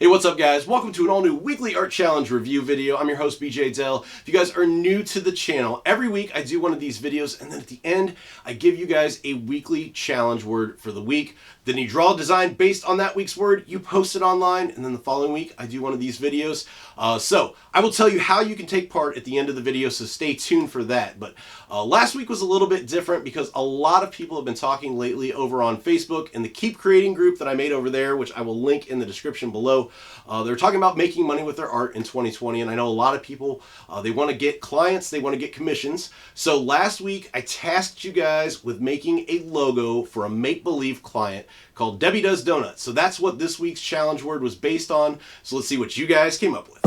Hey, what's up guys? Welcome to an all new weekly art challenge review video. I'm your host BJ Dell. If you guys are new to the channel, every week I do one of these videos and then at the end I give you guys a weekly challenge word for the week. Then you draw a design based on that week's word, you post it online, and then the following week I do one of these videos. So I will tell you how you can take part at the end of the video, so stay tuned for that. But last week was a little bit different because a lot of people have been talking lately over on Facebook in the Keep Creating group that I made over there, which I will link in the description below. They're talking about making money with their art in 2020, and I know a lot of people, they want to get clients, they want to get commissions. So last week I tasked you guys with making a logo for a make-believe client called Debbie Does Donuts. So that's what this week's challenge word was based on. So let's see what you guys came up with.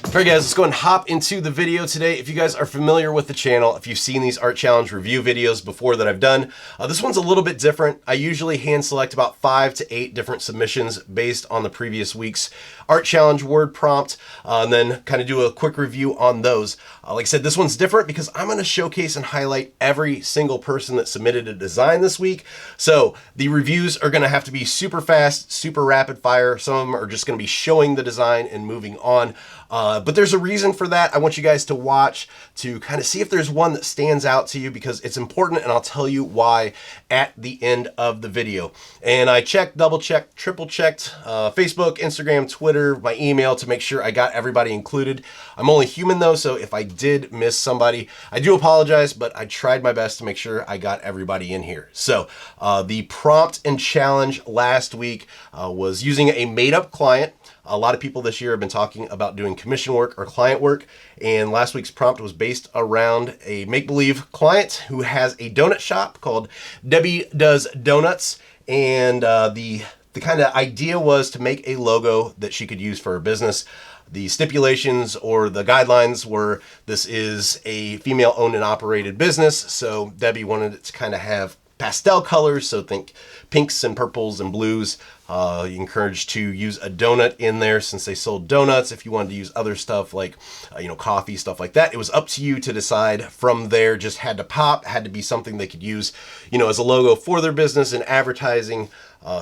All right guys, let's go and hop into the video today. If you guys are familiar with the channel, if you've seen these art challenge review videos before that I've done, this one's a little bit different. I usually hand select about 5 to 8 different submissions based on the previous week's art challenge word prompt, and then kind of do a quick review on those. Like I said, this one's different because I'm going to showcase and highlight every single person that submitted a design this week. So the reviews are going to have to be super fast, super rapid fire. Some of them are just going to be showing the design and moving on. But there's a reason for that. I want you guys to watch to kind of see if there's one that stands out to you because it's important, and I'll tell you why at the end of the video. And I checked, double checked, triple checked Facebook, Instagram, Twitter, my email to make sure I got everybody included. I'm only human though, so if I did miss somebody, I do apologize, but I tried my best to make sure I got everybody in here. So the prompt and challenge last week was using a made-up client. A lot of people this year have been talking about doing commission work or client work, and last week's prompt was based around a make-believe client who has a donut shop called Debbie Does Donuts, and the kind of idea was to make a logo that she could use for her business. The stipulations or the guidelines were this is a female-owned and operated business, so Debbie wanted it to kind of have pastel colors, so think pinks and purples and blues. You encouraged to use a donut in there since they sold donuts. If you wanted to use other stuff like, coffee, stuff like that, it was up to you to decide from there. Just had to pop, had to be something they could use, as a logo for their business and advertising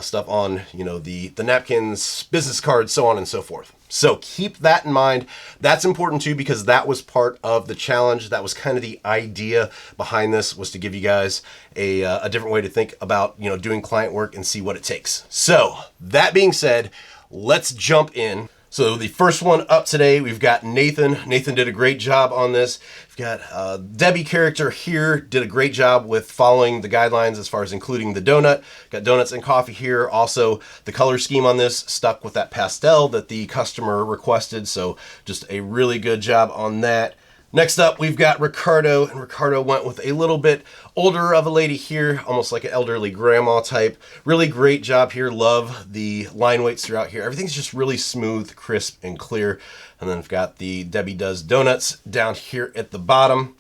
stuff on, the napkins, business cards, so on and so forth. So keep that in mind. That's important too because that was part of the challenge. That was kind of the idea behind this, was to give you guys a different way to think about, doing client work and see what it takes. So that being said, let's jump in. So the first one up today, we've got Nathan. Nathan did a great job on this. We've got Debbie character here, did a great job with following the guidelines as far as including the donut. Got donuts and coffee here. Also, the color scheme on this stuck with that pastel that the customer requested. So just a really good job on that. Next up, we've got Ricardo, and Ricardo went with a little bit older of a lady here, almost like an elderly grandma type. Really great job here. Love the line weights throughout here. Everything's just really smooth, crisp, and clear. And then we've got the Debbie Does Donuts down here at the bottom.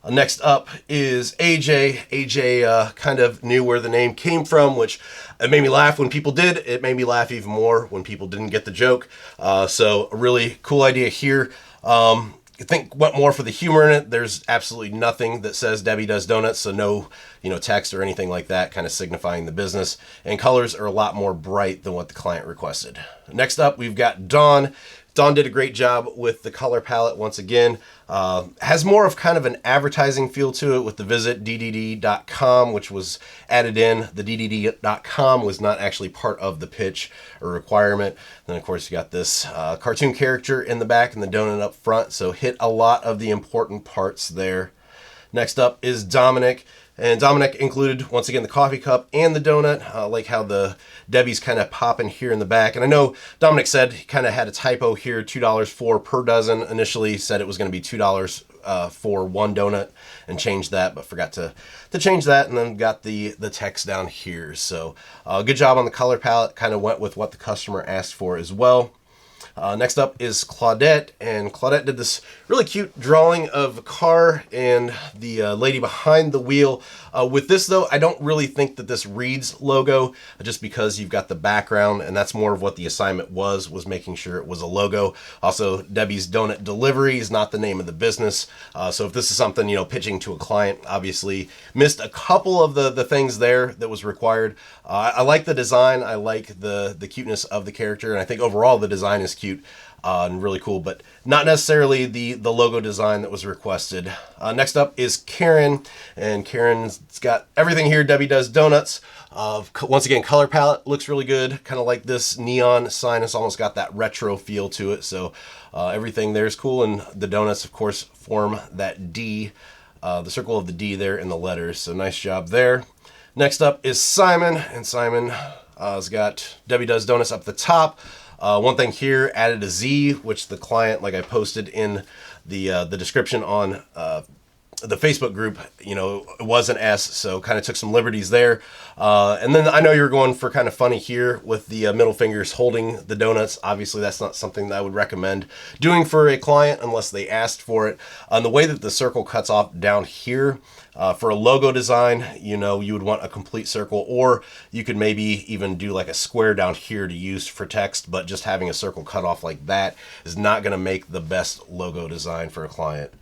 Next up is AJ. AJ kind of knew where the name came from, which it made me laugh when people did. It made me laugh even more when people didn't get the joke. So a really cool idea here. I think went more for the humor in it. There's absolutely nothing that says Debbie Does Donuts, so no, text or anything like that, kind of signifying the business. And colors are a lot more bright than what the client requested. Next up, we've got Dawn. Dawn did a great job with the color palette once again. Has more of kind of an advertising feel to it with the visit ddd.com, which was added in. The ddd.com was not actually part of the pitch or requirement. Then of course you got this cartoon character in the back and the donut up front, so hit a lot of the important parts there. Next up is Dominic. And Dominic included, once again, the coffee cup and the donut. I like how the Debbie's kind of popping here in the back. And I know Dominic said he kind of had a typo here, $2 for per dozen. Initially said it was going to be $2 for one donut and changed that, but forgot to change that. And then got the text down here. So good job on the color palette. Kind of went with what the customer asked for as well. Next up is Claudette, and Claudette did this really cute drawing of a car and the lady behind the wheel. With this though, I don't really think that this reads logo, just because you've got the background, and that's more of what the assignment was making sure it was a logo. Also, Debbie's Donut Delivery is not the name of the business, so if this is something, you know, pitching to a client, obviously missed a couple of the things there that was required. I like the design, I like the cuteness of the character, and I think overall the design is cute. And really cool, but not necessarily the logo design that was requested. Next up is Karen, and Karen's got everything here. Debbie Does Donuts. Once again, color palette looks really good, kind of like this neon sign. It's almost got that retro feel to it, so everything there is cool, and the donuts, of course, form that D, the circle of the D there in the letters, so nice job there. Next up is Simon, and Simon has got Debbie Does Donuts up the top. One thing here, added a Z, which the client, like I posted in the description on the Facebook group, you know, it was an S, so kind of took some liberties there. And then I know you're going for kind of funny here with the middle fingers holding the donuts. Obviously, that's not something that I would recommend doing for a client unless they asked for it. The way that the circle cuts off down here, for a logo design, you know, you would want a complete circle, or you could maybe even do like a square down here to use for text, but just having a circle cut off like that is not going to make the best logo design for a client.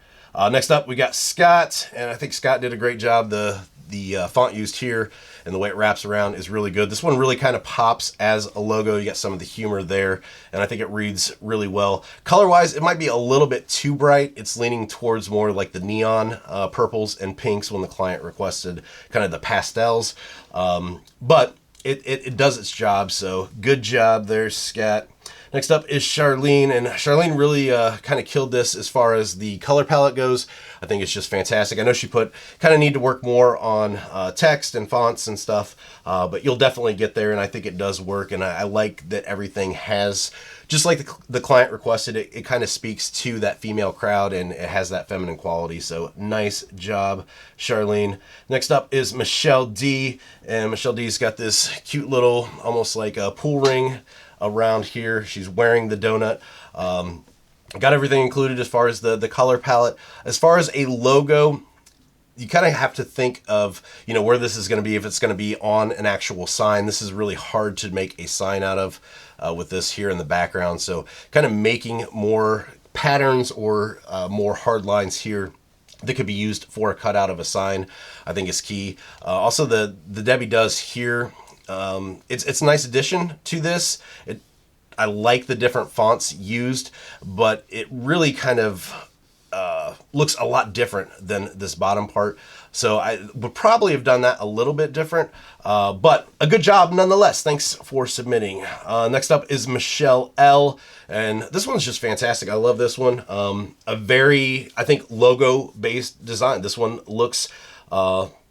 Next up, we got Scott, and I think Scott did a great job. The font used here and the way it wraps around is really good. This one really kind of pops as a logo. You got some of the humor there, and I think it reads really well. Color-wise, it might be a little bit too bright. It's leaning towards more like the neon purples and pinks when the client requested kind of the pastels. But it does its job, so good job there, Scott. Next up is Charlene, and Charlene really kind of killed this as far as the color palette goes. I think it's just fantastic. I know she kind of need to work more on text and fonts and stuff, but you'll definitely get there, and I think it does work, and I like that everything has, just like the client requested, it kind of speaks to that female crowd, and it has that feminine quality, so nice job, Charlene. Next up is Michelle D, and Michelle D's got this cute little, almost like a pool ring around here. She's wearing the donut. Got everything included as far as the color palette. As far as a logo, you kind of have to think of, you know, where this is going to be, if it's going to be on an actual sign. This is really hard to make a sign out of with this here in the background. So kind of making more patterns or more hard lines here that could be used for a cutout of a sign, I think is key. Also, the Debbie Does here, it's a nice addition to this. I like the different fonts used, but it really kind of looks a lot different than this bottom part. So I would probably have done that a little bit different, but a good job nonetheless. Thanks for submitting. Next up is Michelle L, and this one's just fantastic. I love this one. A very, I think, logo-based design. This one looks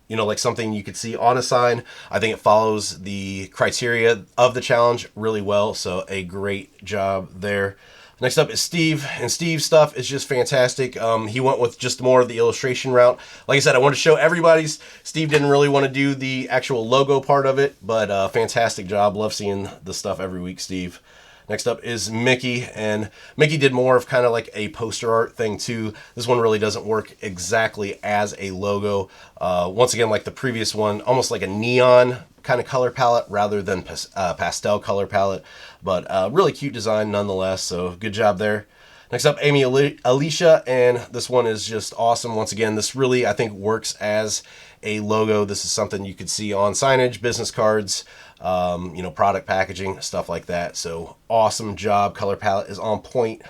you know, like something you could see on a sign. I think it follows the criteria of the challenge really well, so a great job there. Next up is Steve, and Steve's stuff is just fantastic. He went with just more of the illustration route. Like I said, I wanted to show everybody's. Steve didn't really want to do the actual logo part of it, but fantastic job. Love seeing the stuff every week, Steve. Next up is Mickey, and Mickey did more of kind of like a poster art thing too. This one really doesn't work exactly as a logo. Once again, like the previous one, almost like a neon kind of color palette rather than pastel color palette, but really cute design nonetheless, so good job there. Next up, Amy Alicia, and this one is just awesome. Once again, this really, I think, works as a logo. This is something you could see on signage, business cards, you know, product packaging, stuff like that. So awesome job. Color palette is on point.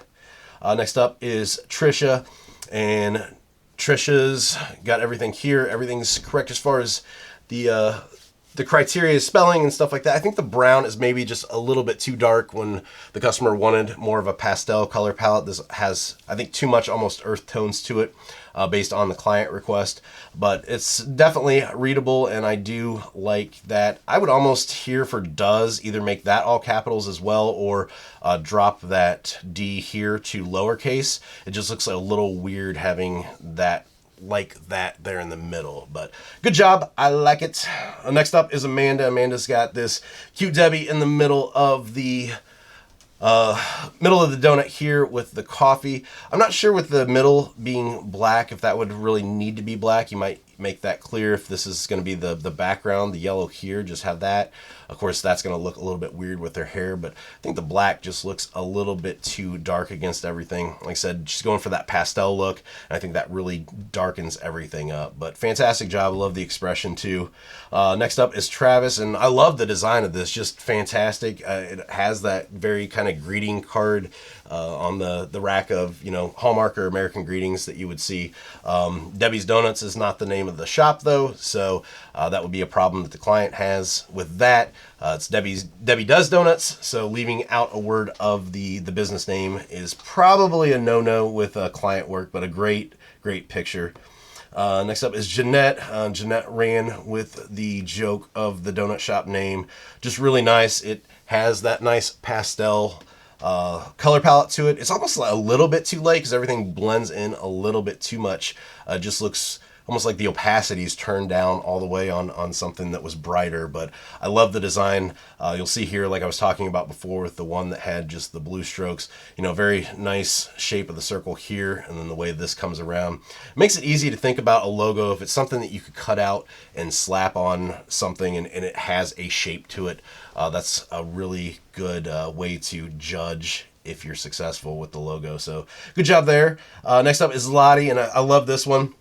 Next up is Trisha, and Trisha's got everything here. Everything's correct as far as the criteria is spelling and stuff like that. I think the brown is maybe just a little bit too dark when the customer wanted more of a pastel color palette. This has, I think, too much almost earth tones to it based on the client request, but it's definitely readable, and I do like that. I would almost here for does either make that all capitals as well, or drop that D here to lowercase. It just looks a little weird having that like that there in the middle, but good job. I like it. Next up is Amanda. Amanda's got this cute Debbie in the middle of the Middle of the donut here with the coffee. I'm not sure with the middle being black if that would really need to be black. You might make that clear if this is going to be the background, the yellow here, just have that. Of course, that's going to look a little bit weird with their hair, but I think the black just looks a little bit too dark against everything. Like I said, just going for that pastel look, and I think that really darkens everything up. But fantastic job. I love the expression too. Next up is Travis, and I love the design of this, just fantastic. It has that very kind of greeting card on the rack of, you know, Hallmark or American Greetings that you would see. Debbie's Donuts is not the name of the shop though, so that would be a problem that the client has with that. It's Debbie Does Donuts, so leaving out a word of the business name is probably a no-no with client work, but a great picture. Next up is Jeanette. Jeanette ran with the joke of the donut shop name. Just really nice. It has that nice pastel color palette to it. It's almost a little bit too light because everything blends in a little bit too much. Just looks almost like the opacity is turned down all the way on something that was brighter, but I love the design. You'll see here, like I was talking about before with the one that had just the blue strokes, you know, very nice shape of the circle here, and then the way this comes around. It makes it easy to think about a logo if it's something that you could cut out and slap on something and it has a shape to it. That's a really good way to judge if you're successful with the logo. So good job there. Next up is Lottie, and I love this one.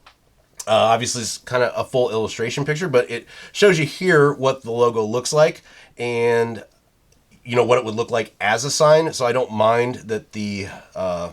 Obviously, it's kind of a full illustration picture, but it shows you here what the logo looks like and, you know, what it would look like as a sign. So I don't mind that the,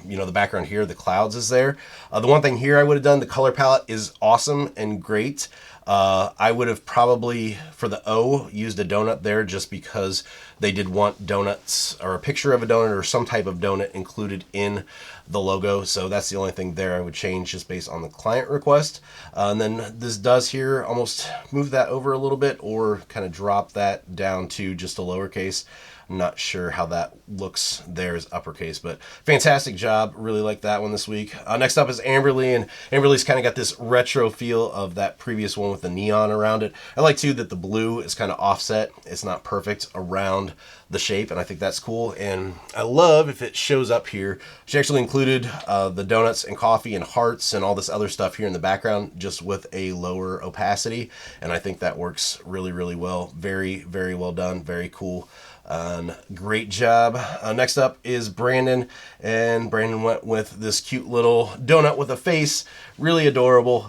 you know, the background here, the clouds is there. The one thing here I would have done, the color palette is awesome and great. I would have probably, for the O, used a donut there just because they did want donuts or a picture of a donut or some type of donut included in the logo. So that's the only thing there I would change just based on the client request. And then this does here almost move that over a little bit or kind of drop that down to just a lowercase. I'm not sure how that looks there as uppercase, but fantastic job. Really like that one this week. Next up is Amberly, and Amberly's kind of got this retro feel of that previous one with the neon around it. I like too that the blue is kind of offset. It's not perfect around the shape, and I think that's cool. And I love if it shows up here. She actually included the donuts and coffee and hearts and all this other stuff here in the background just with a lower opacity, and I think that works really, really well. Very, very well done. Very cool. Great job. Next up is Brandon, and Brandon went with this cute little donut with a face. Really adorable.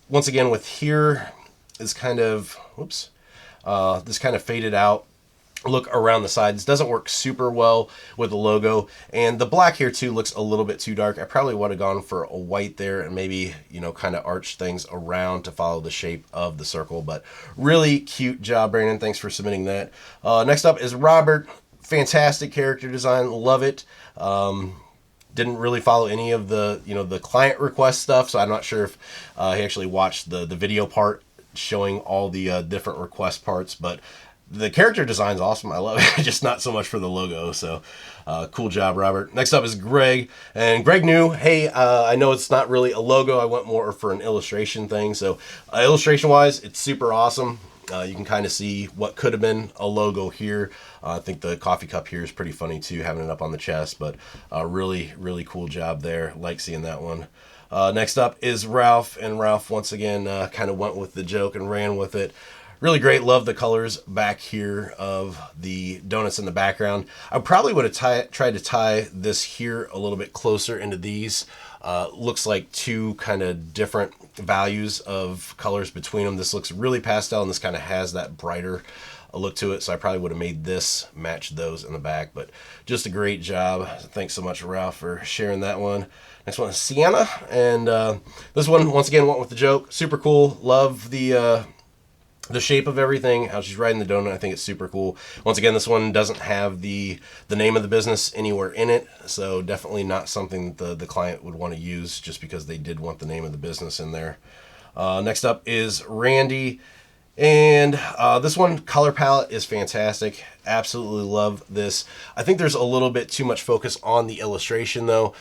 Once again, with here is kind of, whoops, this kind of faded out look around the sides. Doesn't work super well with the logo, and the black here too looks a little bit too dark. I probably would have gone for a white there and maybe, you know, kind of arch things around to follow the shape of the circle. But really cute job, Brandon. Thanks for submitting that. Next up is Robert. Fantastic character design. Love it. Didn't really follow any of the, you know, the client request stuff, so I'm not sure if he actually watched the video part showing all the different request parts, but the character design's awesome. I love it. Just not so much for the logo. So cool job, Robert. Next up is Greg. And Greg knew, hey, I know it's not really a logo. I went more for an illustration thing. So illustration-wise, it's super awesome. You can kind of see what could have been a logo here. I think the coffee cup here is pretty funny too, having it up on the chest. But really, really cool job there. Like seeing that one. Next up is Ralph. And Ralph, once again, kind of went with the joke and ran with it. Really great. Love the colors back here of the donuts in the background. I probably would have tried to tie this here a little bit closer into these. Looks like two kind of different values of colors between them. This looks really pastel, and this kind of has that brighter look to it. So I probably would have made this match those in the back, but just a great job. Thanks so much, Ralph, for sharing that one. Next one is Sienna, and this one, once again, went with the joke. Super cool. Love the shape of everything, how she's riding the donut. I think it's super cool. Once again, this one doesn't have the name of the business anywhere in it, so definitely not something that the client would want to use just because they did want the name of the business in there. Next up is Randy, and this one, color palette is fantastic. Absolutely love this. I think there's a little bit too much focus on the illustration though,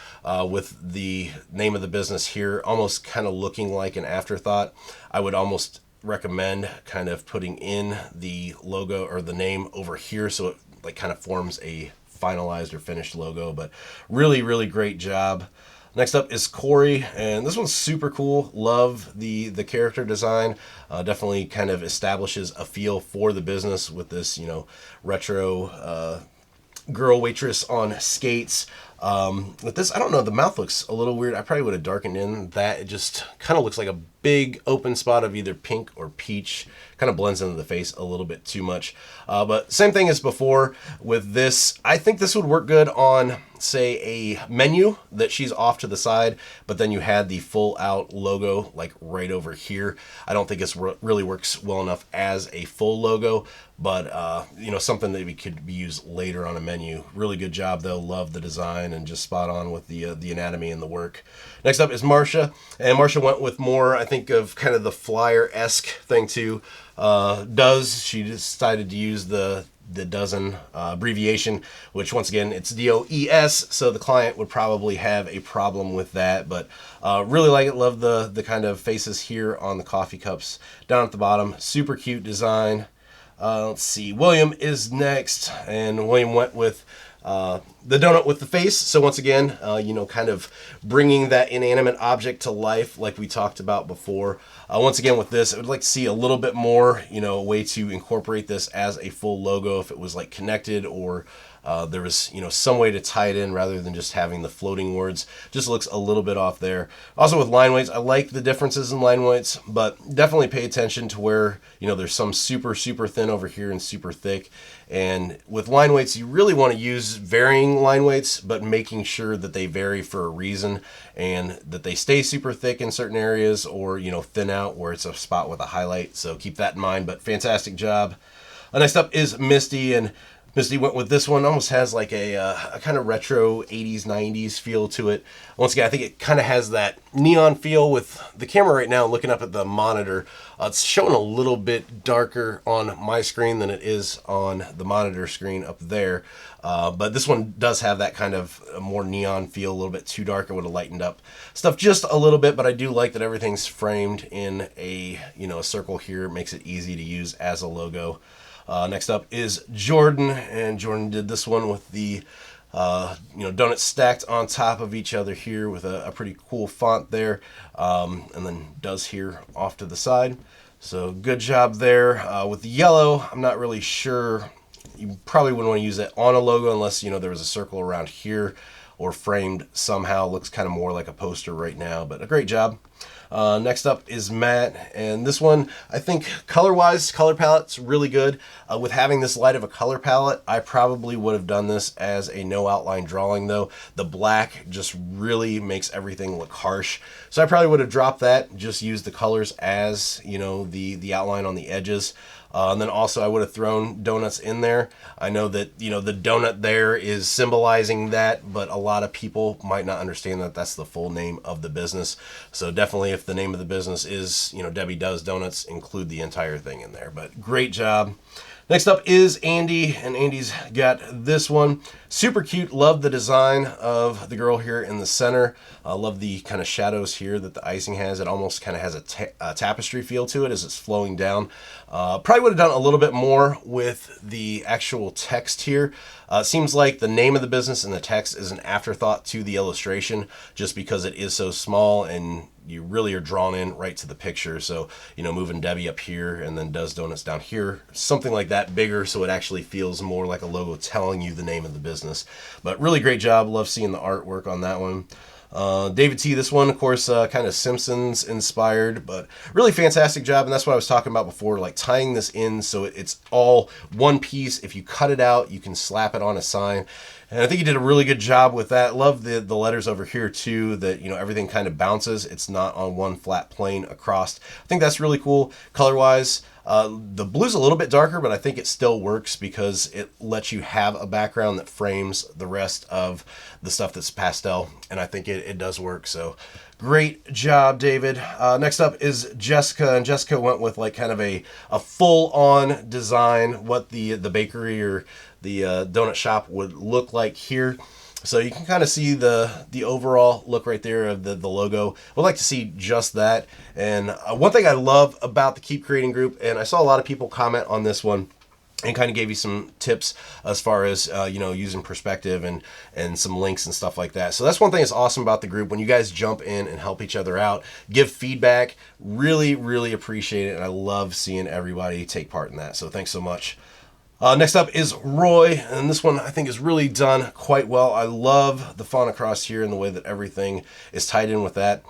with the name of the business here almost kind of looking like an afterthought. I would almost recommend kind of putting in the logo or the name over here so it like kind of forms a finalized or finished logo, but really, really great job. Next up is Corey, and this one's super cool. Love the character design. Definitely kind of establishes a feel for the business with this, you know, retro girl waitress on skates. With this, I don't know, the mouth looks a little weird. I probably would have darkened in that. It just kind of looks like a big open spot of either pink or peach. Kind of blends into the face a little bit too much. But same thing as before with this. I think this would work good on, say, a menu that she's off to the side, but then you had the full out logo like right over here. I don't think this really works well enough as a full logo, but you know, something that we could be used later on a menu. Really good job though. Love the design and just spot on with the anatomy and the work. Next up is Marsha, and Marsha went with more, I think, of kind of the flyer-esque thing too. She decided to use the dozen abbreviation, which once again, it's DOES, so the client would probably have a problem with that, but really like it. Love the kind of faces here on the coffee cups down at the bottom. Super cute design. Let's see, William is next, and William went with the donut with the face. So once again, you know, kind of bringing that inanimate object to life like we talked about before. Once again with this, I would like to see a little bit more, you know, a way to incorporate this as a full logo if it was like connected, or there was, you know, some way to tie it in rather than just having the floating words. Just looks a little bit off there. Also with line weights, I like the differences in line weights, but definitely pay attention to where, you know, there's some super thin over here and super thick. And with line weights, you really want to use varying line weights, but making sure that they vary for a reason and that they stay super thick in certain areas, or, you know, thin out where it's a spot with a highlight. So keep that in mind, but fantastic job. Next up is Misty, and Misty went with this one. Almost has like a kind of retro 80s, 90s feel to it. Once again, I think it kind of has that neon feel. With the camera right now, looking up at the monitor, it's showing a little bit darker on my screen than it is on the monitor screen up there. But this one does have that kind of more neon feel, a little bit too dark. I would have lightened up stuff just a little bit, but I do like that everything's framed in a, you know, a circle here. It makes it easy to use as a logo. Next up is Jordan, and Jordan did this one with the you know, donuts stacked on top of each other here with a pretty cool font there, and then does here off to the side. So good job there. With the yellow, I'm not really sure. You probably wouldn't want to use it on a logo unless, you know, there was a circle around here or framed somehow. Looks kind of more like a poster right now, but a great job. Next up is Matt, and this one, I think color-wise, color palette's really good. With having this light of a color palette, I probably would have done this as a no outline drawing though. The black just really makes everything look harsh. So I probably would have dropped that, just used the colors as, you know, the outline on the edges. And then also I would have thrown donuts in there. I know that, you know, the donut there is symbolizing that, but a lot of people might not understand that that's the full name of the business. So definitely, if the name of the business is, you know, Debbie Does Donuts, include the entire thing in there. But great job. Next up is Andy, and Andy's got this one. Super cute. Love the design of the girl here in the center. Love the kind of shadows here that the icing has. It almost kind of has a tapestry feel to it as it's flowing down. Probably would have done a little bit more with the actual text here. It seems like the name of the business and the text is an afterthought to the illustration, just because it is so small and you really are drawn in right to the picture. So, you know, moving Debbie up here and then Does Donuts down here, something like that bigger, so it actually feels more like a logo telling you the name of the business. But really great job. Love seeing the artwork on that one. David T, this one, of course, kind of Simpsons inspired, but really fantastic job. And that's what I was talking about before, like tying this in so it's all one piece. If you cut it out, you can slap it on a sign. And I think you did a really good job with that. Love the letters over here too, that, you know, everything kind of bounces. It's not on one flat plane across. I think that's really cool. Color-wise, the blue's a little bit darker, but I think it still works because it lets you have a background that frames the rest of the stuff that's pastel. And I think it does work. So great job, David. Next up is Jessica, and Jessica went with like kind of a full-on design, what the bakery or the donut shop would look like here. So you can kind of see the overall look right there of the logo. I'd like to see just that. And one thing I love about the Keep Creating group, and I saw a lot of people comment on this one, and kind of gave you some tips as far as you know, using perspective and some links and stuff like that. So that's one thing that's awesome about the group, when you guys jump in and help each other out, give feedback. Really appreciate it, and I love seeing everybody take part in that. So thanks so much. Next up is Roy, and this one I think is really done quite well. I love the font across here and the way that everything is tied in with that.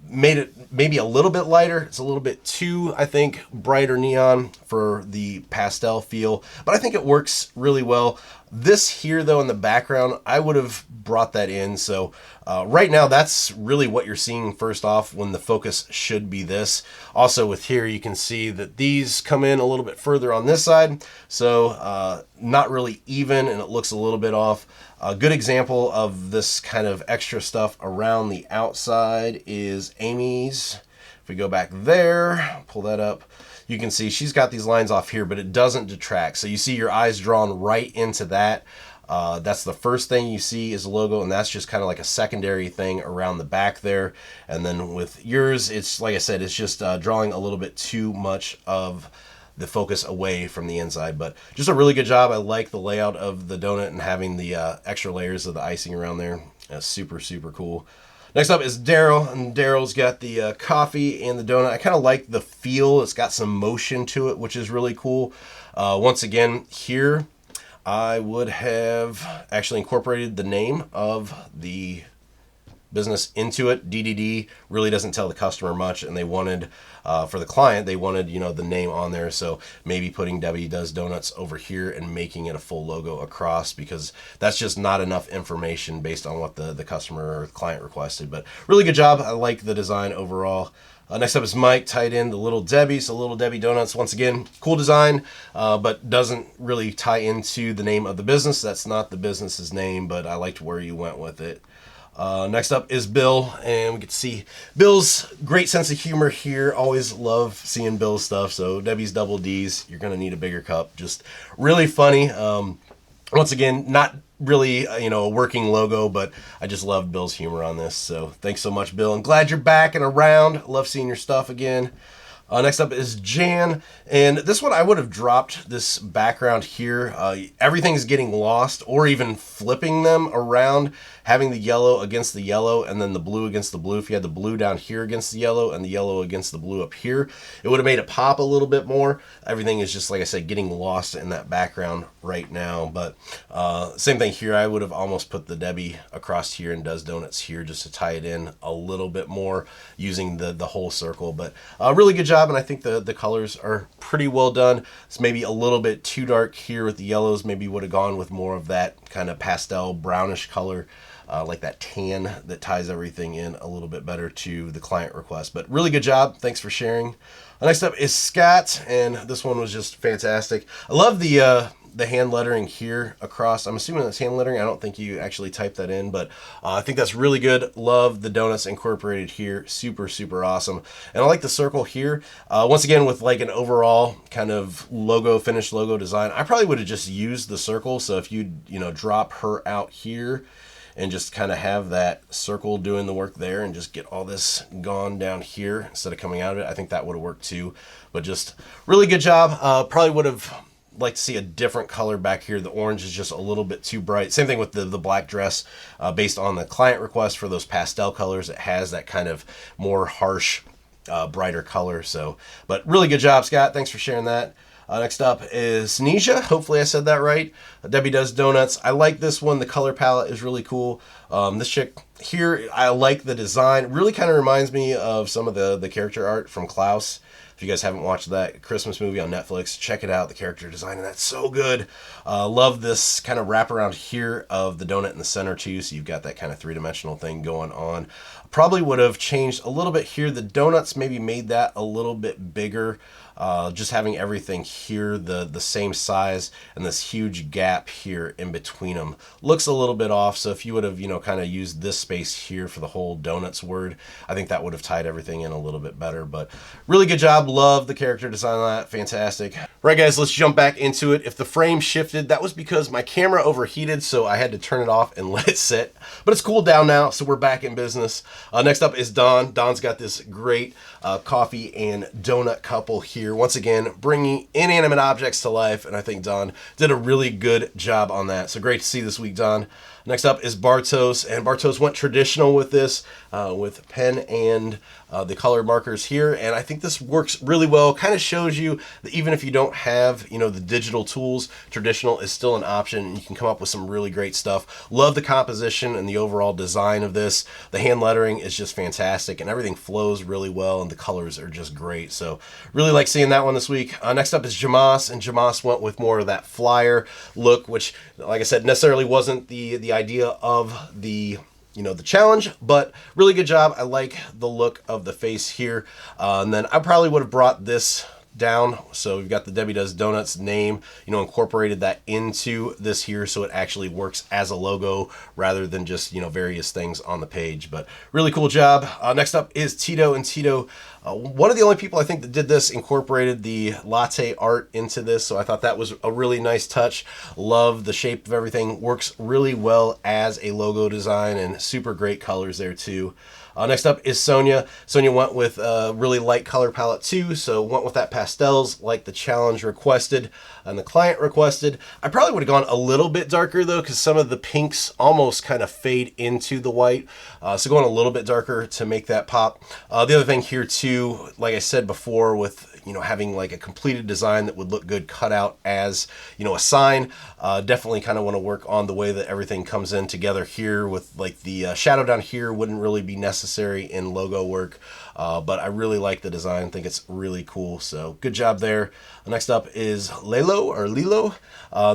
Made it maybe a little bit lighter. It's a little bit too, I think, brighter neon for the pastel feel, but I think it works really well. This here, though, in the background, I would have brought that in. So right now, that's really what you're seeing first off, when the focus should be this. Also with here, you can see that these come in a little bit further on this side. So not really even, and it looks a little bit off. A good example of this kind of extra stuff around the outside is Amy's. If we go back there, pull that up, you can see she's got these lines off here, but it doesn't detract. So you see your eyes drawn right into that. That's the first thing you see is the logo, and that's just kind of like a secondary thing around the back there. And then with yours, it's like I said, it's just drawing a little bit too much of the focus away from the inside, but just a really good job. I like the layout of the donut and having the extra layers of the icing around there. That's super cool. Next up is Daryl, and Daryl's got the coffee and the donut. I kind of like the feel. It's got some motion to it, which is really cool. Once again, here I would have actually incorporated the name of the business into it. DDD really doesn't tell the customer much, and they wanted, for the client, they wanted, you know, the name on there. So maybe putting Debbie Does Donuts over here and making it a full logo across, because that's just not enough information based on what the customer or client requested. But really good job. I like the design overall. Next up is Mike, tied in the Little Debbie. So Little Debbie Donuts, once again, cool design, but doesn't really tie into the name of the business. That's not the business's name, but I liked where you went with it. Next up is Bill, and we get to see Bill's great sense of humor here. Always love seeing Bill's stuff. So Debbie's Double D's, you're going to need a bigger cup. Just really funny. Once again, not really, you know, a working logo, but I just love Bill's humor on this. So thanks so much, Bill. I'm glad you're back and around. Love seeing your stuff again. Next up is Jan, and this one I would have dropped this background here. Everything's getting lost, or even flipping them around, having the yellow against the yellow and then the blue against the blue. If you had the blue down here against the yellow and the yellow against the blue up here, it would have made it pop a little bit more. Everything is just, like I said, getting lost in that background right now. But same thing here. I would have almost put the Debbie across here and Does Donuts here just to tie it in a little bit more using the whole circle. But really good job, and I think the colors are pretty well done. It's maybe a little bit too dark here with the yellows. Maybe would have gone with more of that kind of pastel brownish color. Like that tan that ties everything in a little bit better to the client request. But really good job. Thanks for sharing. Next up is Scott, and this one was just fantastic. I love the hand lettering here across. I'm assuming that's hand lettering. I don't think you actually typed that in, but I think that's really good. Love the donuts incorporated here. Super awesome. And I like the circle here. Once again, with like an overall kind of logo, finished logo design, I probably would have just used the circle. So if you drop her out here and just kind of have that circle doing the work there and just get all this gone down here instead of coming out of it, I think that would have worked too. But just really good job. Probably would have liked to see a different color back here. The orange is just a little bit too bright. Same thing with the black dress. Based on the client request for those pastel colors, it has that kind of more harsh, brighter color. So, but really good job, Scott. Thanks for sharing that. Next up is Nisha. Hopefully I said that right. Debbie Does Donuts. I like this one. The color palette is really cool. This chick here, I like the design. It really kind of reminds me of some of the character art from Klaus. If you guys haven't watched that Christmas movie on Netflix, check it out. The character design, and that's so good. Love this kind of wraparound here of the donut in the center too. So you've got that kind of three-dimensional thing going on. Probably would have changed a little bit here. The donuts maybe made that a little bit bigger. Just having everything here the same size and this huge gap here in between them looks a little bit off. So if you would have kind of used this space here for the whole donuts word, I think that would have tied everything in a little bit better. But really good job. Love the character design on that. Fantastic. Right, guys, let's jump back into it. If the frame shifted, that was because my camera overheated, so I had to turn it off and let it sit. But it's cooled down now, so we're back in business. Next up is Don. Don's got this great coffee and donut couple here. here. Once again, bringing inanimate objects to life, and I think Don did a really good job on that. So great to see this week, Don. Next up is Bartos, and Bartos went traditional with this, with pen and the color markers here, and I think this works really well. Kind of shows you that even if you don't have, you know, the digital tools, traditional is still an option, and you can come up with some really great stuff. Love the composition and the overall design of this. The hand lettering is just fantastic, and everything flows really well, and the colors are just great. So really like seeing that one this week. Next up is Jamas, and Jamas went with more of that flyer look, which, like I said, necessarily wasn't the idea of the challenge, but really good job. I like the look of the face here. And then I probably would have brought this down. So we've got the Debbie Does Donuts name, incorporated that into this here, so it actually works as a logo rather than just, various things on the page. But really cool job. Next up is Tito, and Tito, one of the only people I think that did this, incorporated the latte art into this, so I thought that was a really nice touch. Love the shape of everything. Works really well as a logo design, and super great colors there too. Next up is Sonia. Sonia went with a really light color palette too, so went with that pastels like the challenge requested and the client requested. I probably would have gone a little bit darker though, because some of the pinks almost kind of fade into the white. So going a little bit darker to make that pop. The other thing here too, like I said before, with having like a completed design that would look good cut out as a sign, definitely kind of want to work on the way that everything comes in together here, with like the shadow down here wouldn't really be necessary in logo work, but I really like the design. I think it's really cool, so good job there. Next up is Lilo.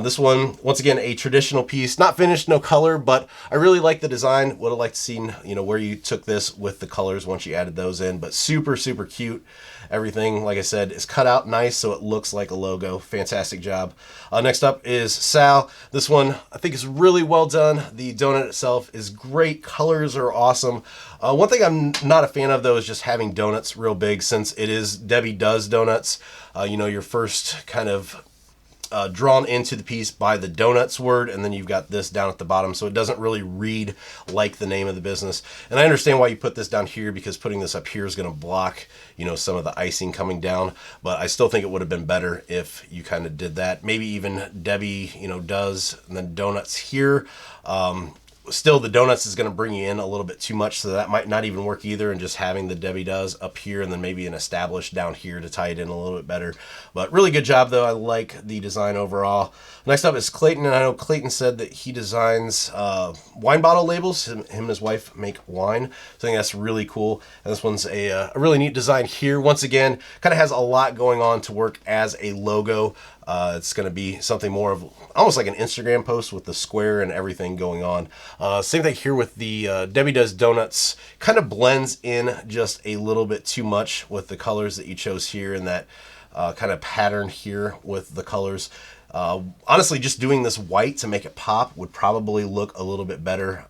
This one, once again, a traditional piece, not finished, no color, but I really like the design. Would have liked to seen where you took this with the colors once you added those in, but super cute. Everything, like I said, is cut out nice so it looks like a logo. Fantastic job. Next up is Sal. This one I think is really well done. The donut itself is great. Colors are awesome. One thing I'm not a fan of though is just having donuts real big, since it is Debbie Does Donuts. Your first kind of drawn into the piece by the donuts word, and then you've got this down at the bottom, so it doesn't really read like the name of the business. And I understand why you put this down here, because putting this up here is going to block some of the icing coming down, but I still think it would have been better if you kind of did that. Maybe even Debbie does, and then donuts here. Still, the donuts is going to bring you in a little bit too much, so that might not even work either, and just having the Debbie Does up here and then maybe an established down here to tie it in a little bit better. But really good job though. I like the design overall. Next up is Clayton, and I know Clayton said that he designs wine bottle labels. Him and his wife make wine, so I think that's really cool. And this one's a really neat design here. Once again, kind of has a lot going on to work as a logo. It's going to be something more of almost like an Instagram post with the square and everything going on. Same thing here with the Debbie Does Donuts. Kind of blends in just a little bit too much with the colors that you chose here, and that kind of pattern here with the colors. Honestly, just doing this white to make it pop would probably look a little bit better,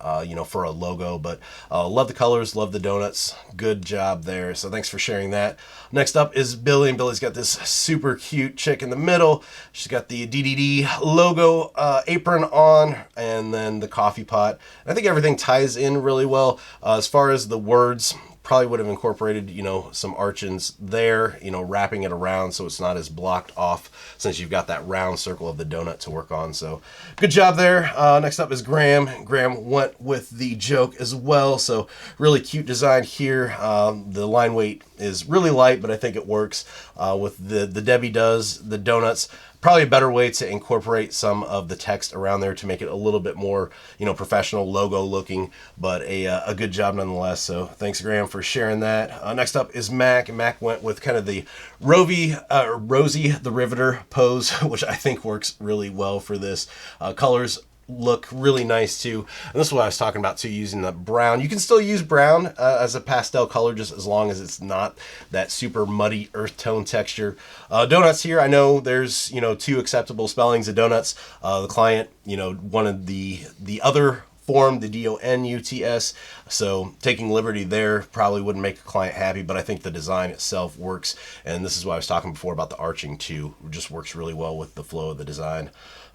for a logo, but love the colors, love the donuts. Good job there. So thanks for sharing that. Next up is Billy, and Billy's got this super cute chick in the middle. She's got the DDD logo apron on, and then the coffee pot. I think everything ties in really well. As far as the words, probably would have incorporated, some archins there, wrapping it around so it's not as blocked off, since you've got that round circle of the donut to work on. So good job there. Next up is Graham. Graham went with the joke as well, so really cute design here. The line weight is really light, but I think it works with the Debbie Does the Donuts. Probably a better way to incorporate some of the text around there to make it a little bit more, professional logo looking, but a good job nonetheless. So thanks, Graham, for sharing that. Next up is Mac, and Mac went with kind of the Rosie the Riveter pose, which I think works really well for this. Colors look really nice too, and this is what I was talking about too, using the brown. You can still use brown as a pastel color, just as long as it's not that super muddy earth tone texture. Donuts here, I know there's two acceptable spellings of donuts. The client wanted the other form, the DONUTS, so taking liberty there probably wouldn't make the client happy, but I think the design itself works, and this is what I was talking before about the arching too. It just works really well with the flow of the design.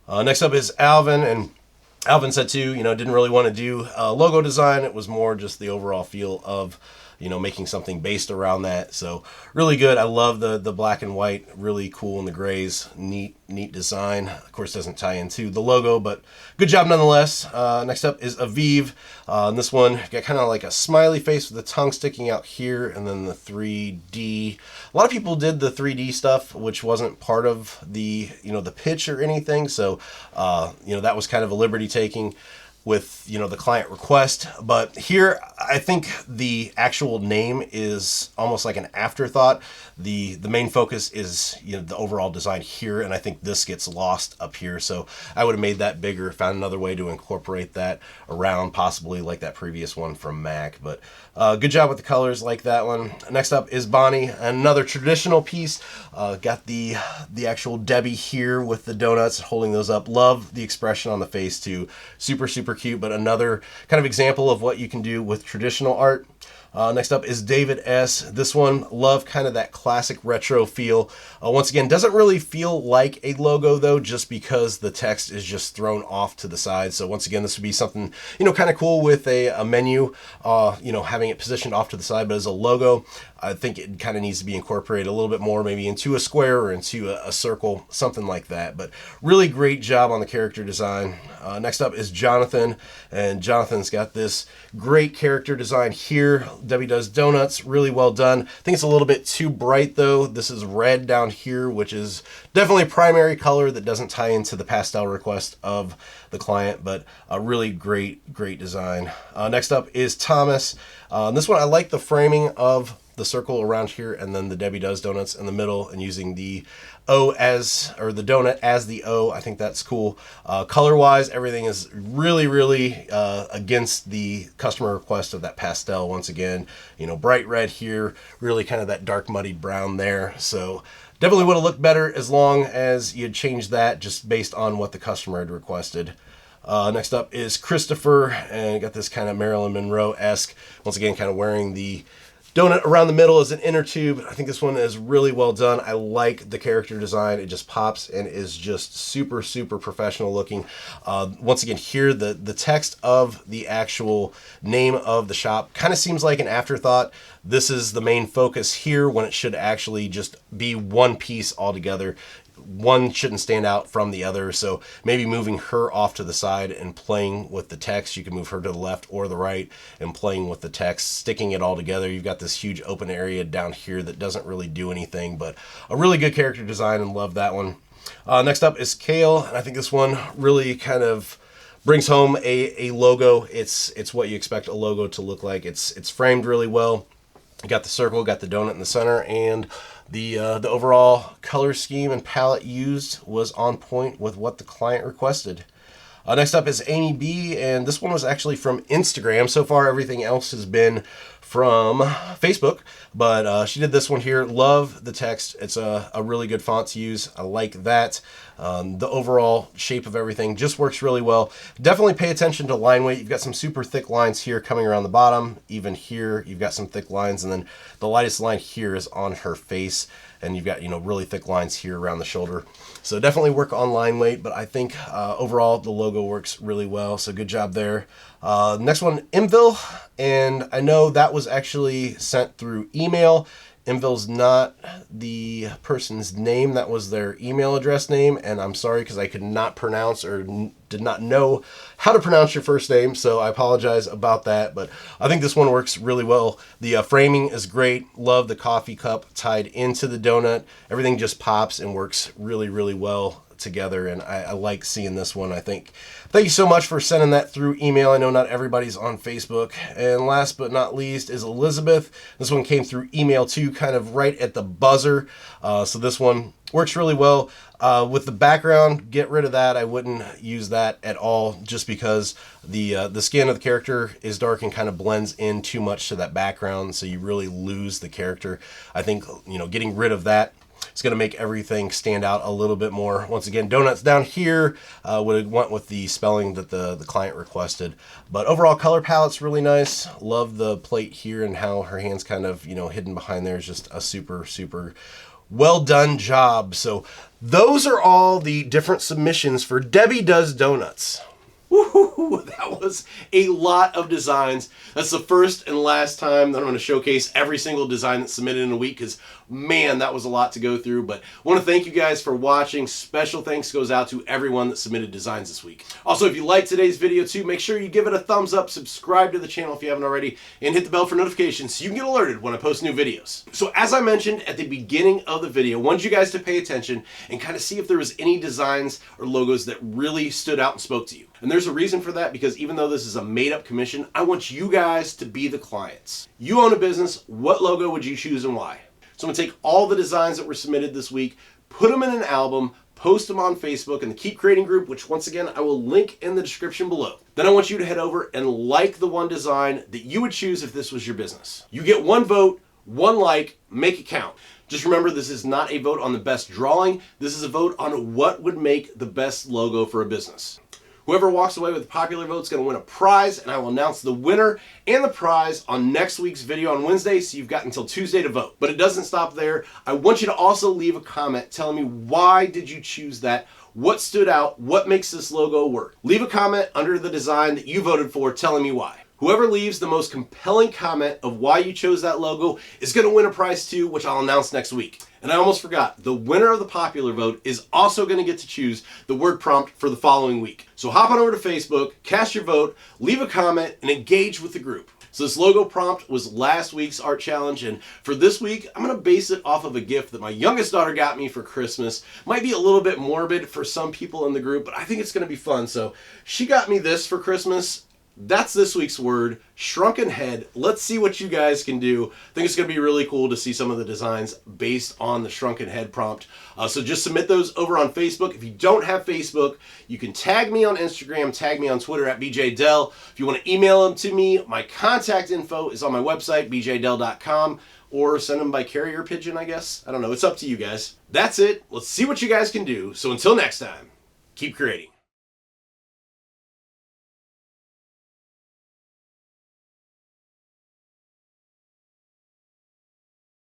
Next up is Alvin, and Alvin said too, didn't really want to do logo design. It was more just the overall feel of you know, making something based around that. So really good. I love the black and white, really cool, and the grays, neat design. Of course, doesn't tie into the logo, but good job nonetheless. Next up is Aviv. And this one got kind of like a smiley face with the tongue sticking out here, and then the 3D. A lot of people did the 3D stuff, which wasn't part of the, you know, the pitch or anything. So, you know, that was kind of a liberty taking with, you know, the client request. But here, I think the actual name is almost like an afterthought. The main focus is, you know, the overall design here, and I think this gets lost up here. So I would have made that bigger, found another way to incorporate that around, possibly like that previous one from Mac. But good job with the colors, like that one. Next up is Bonnie, another traditional piece. Got the actual Debbie here with the donuts, holding those up. Love the expression on the face too. Super cute, but another kind of example of what you can do with traditional art. Next up is David S. This one, love kind of that classic retro feel. Once again, doesn't really feel like a logo though, just because the text is just thrown off to the side. So once again, this would be something, you know, kind of cool with a menu, you know, having it positioned off to the side, but as a logo, I think it kind of needs to be incorporated a little bit more, maybe into a square or into a circle, something like that. But really great job on the character design. Next up is Jonathan, and Jonathan's got this great character design here. Debbie Does Donuts, really well done. I think it's a little bit too bright though. This is red down here, which is definitely a primary color that doesn't tie into the pastel request of the client, but a really great design. Next up is Thomas. This one, I like the framing of the circle around here, and then the Debbie Does Donuts in the middle, and using the O as, or the donut as the O. I think that's cool. Color wise, everything is really against the customer request of that pastel. Once again, you know, bright red here, really kind of that dark muddied brown there. So definitely would have looked better as long as you had changed that just based on what the customer had requested. Next up is Christopher, and got this kind of Marilyn Monroe-esque, once again kind of wearing the donut around the middle as an inner tube. I think this one is really well done. I like the character design. It just pops and is just super professional looking. Once again here, the text of the actual name of the shop kind of seems like an afterthought. This is the main focus here when it should actually just be one piece altogether. One shouldn't stand out from the other, so maybe moving her off to the side and playing with the text. You can move her to the left or the right and playing with the text, sticking it all together. You've got this huge open area down here that doesn't really do anything, but a really good character design, and love that one. Next up is Kale, and I think this one really kind of brings home a logo. It's what you expect a logo to look like. It's framed really well. You got the circle, got the donut in the center, and the overall color scheme and palette used was on point with what the client requested. Next up is Amy B, and this one was actually from Instagram. So far, everything else has been from Facebook, but she did this one here. Love the text. It's a really good font to use. I like that. The overall shape of everything just works really well. Definitely pay attention to line weight. You've got some super thick lines here coming around the bottom. Even here, you've got some thick lines, and then the lightest line here is on her face, and you've got, you know, really thick lines here around the shoulder. So definitely work on line weight, but I think overall the logo works really well, so good job there. Next one, Imville, and I know that was actually sent through email. Imville's not the person's name, that was their email address name, and I'm sorry because I could not pronounce or did not know how to pronounce your first name, so I apologize about that, but I think this one works really well. The framing is great. Love the coffee cup tied into the donut. Everything just pops and works really well together, and I like seeing this one. I think thank you so much for sending that through email. I know not everybody's on Facebook. And last but not least is Elizabeth. This one came through email too, kind of right at the buzzer. So this one works really well. With the background, get rid of that. I wouldn't use that at all, just because the skin of the character is dark and kind of blends in too much to that background, so you really lose the character. I think, you know, getting rid of that, it's going to make everything stand out a little bit more. Once again, donuts down here would went with the spelling that the client requested. But overall color palette's really nice. Love the plate here and how her hand's kind of, you know, hidden behind there is just a super well done job. So those are all the different submissions for Debbie Does Donuts. Woohoo! That was a lot of designs. That's the first and last time that I'm going to showcase every single design that's submitted in a week because, man, that was a lot to go through. But I want to thank you guys for watching. Special thanks goes out to everyone that submitted designs this week. Also, if you liked today's video too, make sure you give it a thumbs up, subscribe to the channel if you haven't already, and hit the bell for notifications so you can get alerted when I post new videos. So as I mentioned at the beginning of the video, I wanted you guys to pay attention and kind of see if there was any designs or logos that really stood out and spoke to you. And there's a reason for that, because even though this is a made-up commission, I want you guys to be the clients. You own a business. What logo would you choose and why? So I'm going to take all the designs that were submitted this week, put them in an album, post them on Facebook in the Keep Creating group, which once again, I will link in the description below. Then I want you to head over and like the one design that you would choose if this was your business. You get one vote, one like, make it count. Just remember, this is not a vote on the best drawing. This is a vote on what would make the best logo for a business. Whoever walks away with the popular vote is going to win a prize, and I will announce the winner and the prize on next week's video on Wednesday, so you've got until Tuesday to vote. But it doesn't stop there. I want you to also leave a comment telling me why did you choose that, what stood out, what makes this logo work. Leave a comment under the design that you voted for telling me why. Whoever leaves the most compelling comment of why you chose that logo is going to win a prize too, which I'll announce next week. And I almost forgot, the winner of the popular vote is also going to get to choose the word prompt for the following week. So hop on over to Facebook, cast your vote, leave a comment, and engage with the group. So this logo prompt was last week's art challenge, and for this week, I'm going to base it off of a gift that my youngest daughter got me for Christmas. Might be a little bit morbid for some people in the group, but I think it's going to be fun. So she got me this for Christmas. That's this week's word, shrunken head. Let's see what you guys can do. I think it's going to be really cool to see some of the designs based on the shrunken head prompt. So just submit those over on Facebook. If you don't have Facebook, you can tag me on Instagram, tag me on Twitter at BJDell. If you want to email them to me, my contact info is on my website, bjdell.com, or send them by carrier pigeon, I guess. I don't know. It's up to you guys. That's it. Let's see what you guys can do. So until next time, keep creating.